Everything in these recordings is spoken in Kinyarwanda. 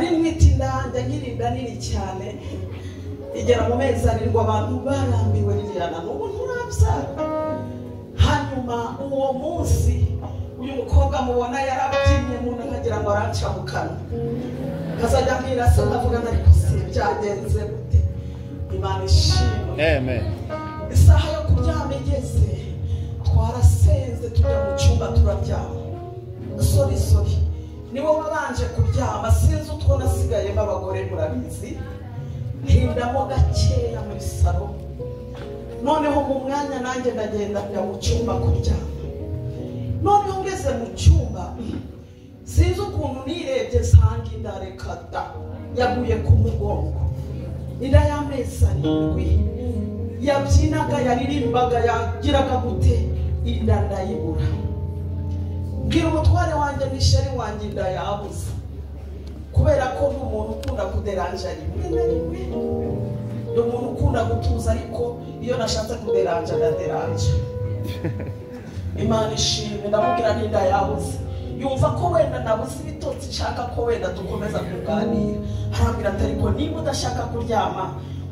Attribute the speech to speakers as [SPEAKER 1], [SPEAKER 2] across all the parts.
[SPEAKER 1] nari mwitinda ngirinda nini cyane igera mu mezi arindwi abantu barambiwe Liliana n'ubu nturabyara. Hanyuma uwo munsi uyu mukobwa mubona yarabyinnye mu nkagira ngo aranca mu kanwa kazajya mbwira se ndavuga ariko se byagenze gute. Imana ishimwe.
[SPEAKER 2] Amen.
[SPEAKER 1] Isaha yo kuryama igeze twarasenze tujya mu cyumba turaryama. Sorry niwe wabanje kuryama sinzi utwo nasigayemo abagore murabizi. Ntindamo gakeya muri salo noneho mu mwanya nanjye ndagenda njya mu cyumba kuryama. Noneho ngeze mu cyumba sinzi ukuntu nirebye nsanga inda rekada yaguye ku mugongo. Inda y'amezi arindwi yabyinaga yaririmbaga yagiraga gute inda ndayibura. Mbwira umutware wanjye n'isheri wanjye inda yabuze kubera ko n'umuntu ukunda kuderanja rimwe na rimwe n'umuntu ukunda gutuza ariko iyo nashatse kuderanja ndaderanja. Imana ishimwe ndamubwira n'inda yabuze yumva ko wenda nabuze ibitotsi nshaka ko wenda dukomeza kuganira. Harambwira ati ariko niba udashaka kuryama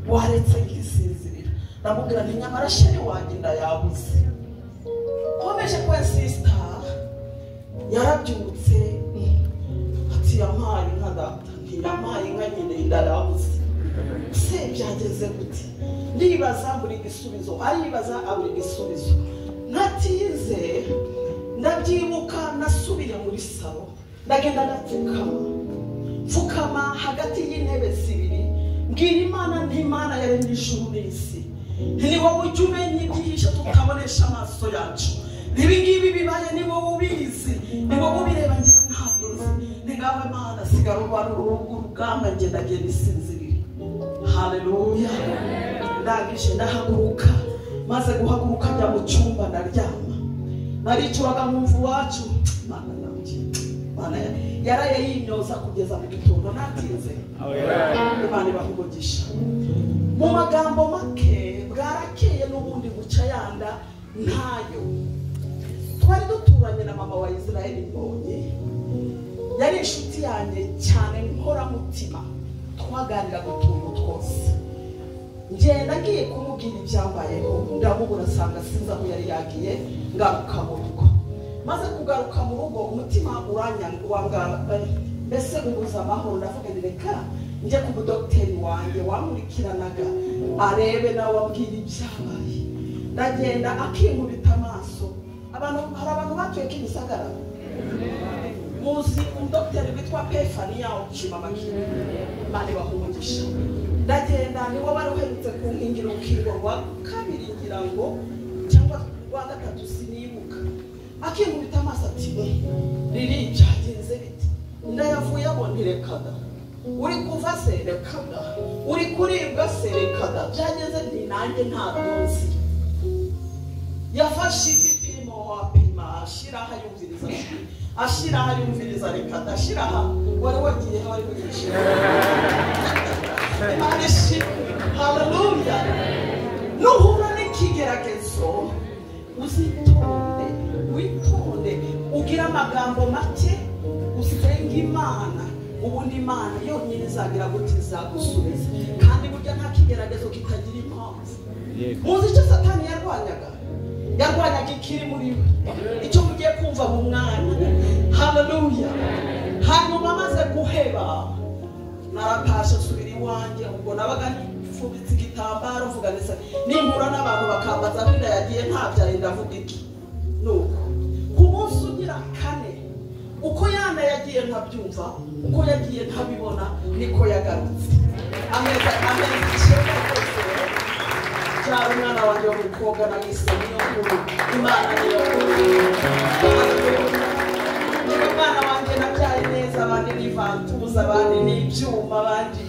[SPEAKER 1] waretse nkisinzirira. Ndamubwira nti nyamara sheri wanjye inda yabuze. Komeje kwa sister yarabyutse ati yampaye inka data ntiyampaye inka nyine inda yabuze. Se byageze gute ndibaza buri gisubizo aribaza aburi gisubizo natize. Ndabyibuka nasubiye muri salo ndagenda ndapfukama hagati y'intebe zibiri mbwira Imana ntimana yaremye ijuru n'isi ni wowe ujya umenya ibyihishe tutabonesha amaso yacu. Ibingibi bibaye ni wowe ubizi ni wowe ubireba njyewe ntabwo nzi. Ni ngawe Mana sigara urwana urugamba njye ndagenda isinzirira. Haleluya. Ndangije ndahaguruka maze guhaguruka njya mu cyumba ndaryama. Naricuraga nkumva iwacu Mana nanjye Mana yaraye yimyoza kugeza mu gitondo natinze. Imana ibahugisha. Mu magambo make bwarakeye n'ubundi buca yanda ntayo. Twari duturanye na mama wa Israeli Mbonye yari inshuti yanjye cyane nkora mutima twaganira gutunga twose. Ngenda ngiye kumubwira ibyambayeho ndamubura sanga sinza aho yari yagiye ngaruka mu rugo. Maze kugaruka mu rugo umutima uranyanga mbese ubuza amahoro. Ndavuga nti reka njye ku mudokiteri wanjye wamurikiranaga arebe nawe wabwira ibyabaye. Ndagenda akinkubita amaso. Hari abantu batuye Kimisagara muzi umudokiteri witwa Pefania ukima makini. Imana ibahugisha. Ndagenda niwe wari uherutse kunkingira urukingo rwa kabiri ngira ngo cyangwa rwa gatatu sinibuka. Akinkubita amaso ati riri byagenze biti ndayavuye abondirekada uri kuva se rekada uri kuribwa se rekada byageze nti nanjye ntabyo nzi. Yafashe igipimo wapima ashiraho yumviriza ashiraho yumviriza rekada ashiraho wari wagiye wari kugishira. Haleluya. Nuhura n'ikigeragezo uzitonde witonde ugira amagambo make usenga Imana ubundi Imana yonyine izagira gutiza gusubiza. Kandi burya nta kigeragezo kitagira impamvu. Muzi icyo Satani yarwanyaga ikiri muri we icyo mugiye kumva mu mwanya. Haleluya. Hanyuma amaze guheba naratasha subira iwanjye ubwo nabaga nifubitse igitambaro mvuga neza nimpura n'abantu bakambaza nida yagiye ntabyari ndavuga iki. Nuko ku munsi ugira kane uko yana yagiye ntabyumva uko yagiye ntabibona niko yagarutse. Ameza cyane cyane umwana wanjye w'umukobwa nagise niyo nkuru. Imana niyo nkuru. Umwana wanjye nabyaye neza abandi nivantuza abandi n'ibyuma abandi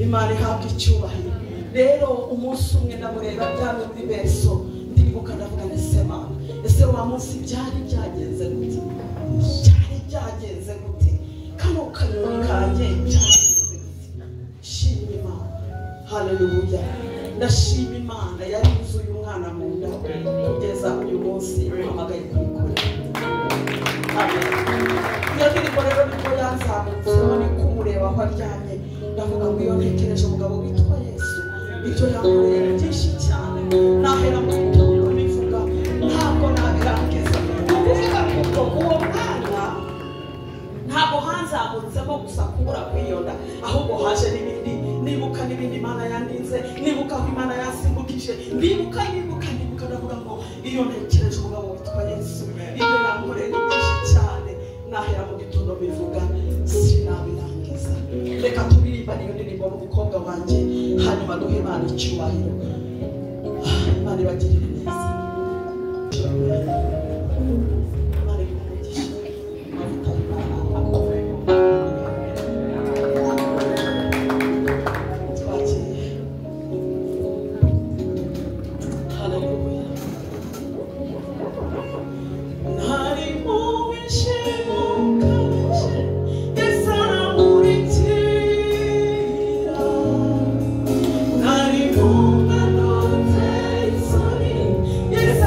[SPEAKER 1] Imana ihabwa icyubahiro. Rero umunsi umwe ndamureba byamwe muri beso ndibuka ndavuga nisema ese wa munsi byari byagenze gute kano kanyoni kanjye byagenze gute. Shima Imana. Haleluya. Ndashima Imana yarinze uyu mwana mu nda kugeza uyu munsi mpamagaye kubikora. Amen. Iyo ndirimbo rero niko yanzamutseho ni kumureba aho aryamye ndavuga ngo iyo ntekereje umugabo witwa Yesu ibyo yakoreye ni byinshi cyane nahera mu gitondo bivuga ntabwo nabirangiza kuvuga kuko uwo mwana ntabwo hanzamutsemo gusa kubura kwiyonda ahubwo haje n'ibindi nibuka n'ibindi Imana yandinze nibuka aho Imana yasimbukije nibuka ndavuga ngo iyo ntekereje umugabo witwa Yesu ibyo yakoreye ni byinshi cyane nahera mu gitondo bivuga sinabirangiza reka turirimba niyo ndirimbo n'umukobwa wanjye hanyuma duhe Imana icyubahiro Imana ibagirire neza
[SPEAKER 2] Yes,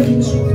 [SPEAKER 1] ijuru